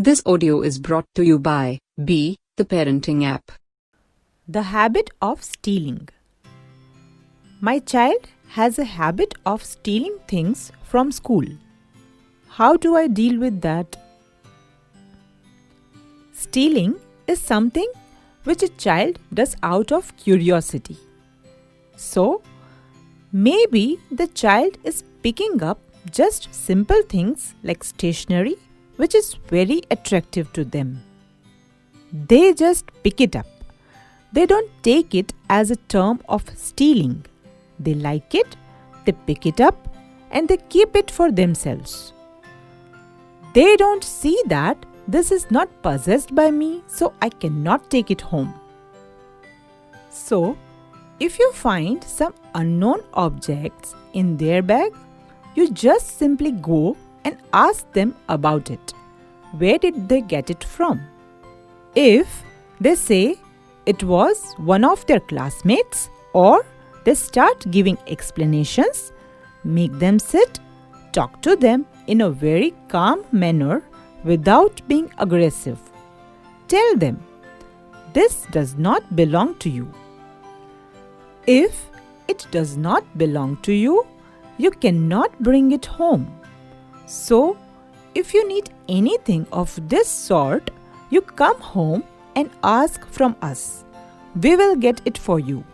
This audio is brought to you by B, the parenting app. The habit of stealing. My child has a habit of stealing things from school. How do I deal with that? Stealing is something which a child does out of curiosity. So, maybe the child is picking up just simple things like stationery, which is very attractive to them. They just pick it up. They don't take it as a term of stealing. They like it, they pick it up, and they keep it for themselves. They don't see that this is not possessed by me, so I cannot take it home. So, if you find some unknown objects in their bag, you just simply go and ask them about it. Where did they get it from? If they say it was one of their classmates, or they start giving explanations, make them sit, talk to them in a very calm manner without being aggressive. Tell them, this does not belong to you. If it does not belong to you, you cannot bring it home. So, if you need anything of this sort, you come home and ask from us. We will get it for you.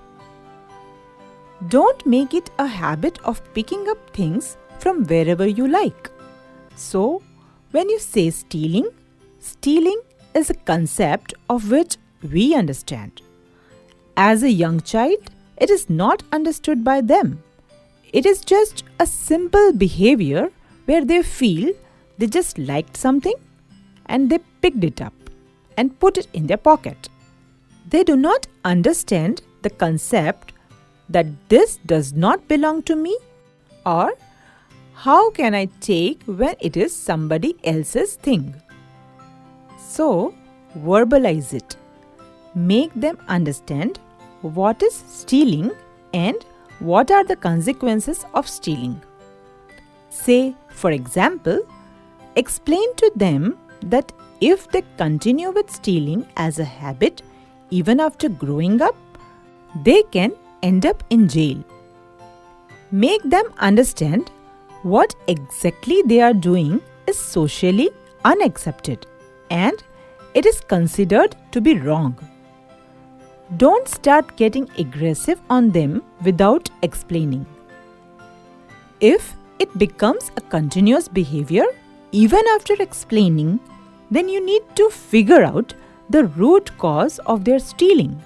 Don't make it a habit of picking up things from wherever you like. So, when you say stealing, stealing is a concept of which we understand. As a young child, it is not understood by them. It is just a simple behavior where they feel they just liked something and they picked it up and put it in their pocket. They do not understand the concept that this does not belong to me, or how can I take when it is somebody else's thing. So, verbalize it. Make them understand what is stealing and what are the consequences of stealing. Say, for example, explain to them that if they continue with stealing as a habit, even after growing up, they can end up in jail. Make them understand what exactly they are doing is socially unaccepted and it is considered to be wrong. Don't start getting aggressive on them without explaining. If it becomes a continuous behavior, even after explaining, then you need to figure out the root cause of their stealing.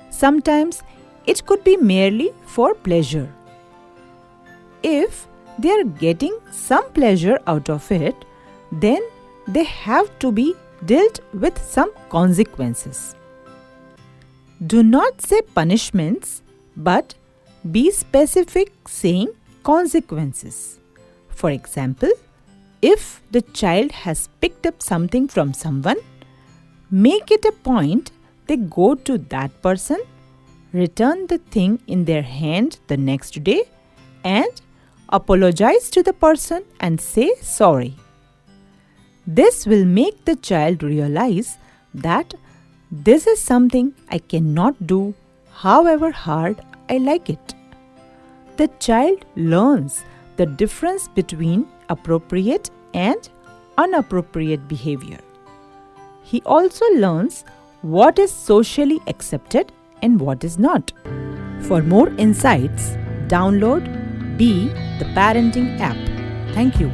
Sometimes it could be merely for pleasure. If they are getting some pleasure out of it, then they have to be dealt with some consequences. Do not say punishments, but be specific saying consequences. For example, if the child has picked up something from someone, make it a point they go to that person, return the thing in their hand the next day, and apologize to the person and say sorry. This will make the child realize that this is something I cannot do however hard I like it. The child learns the difference between appropriate and inappropriate behavior. He also learns what is socially accepted and what is not. For more insights, download B, the parenting app. Thank you.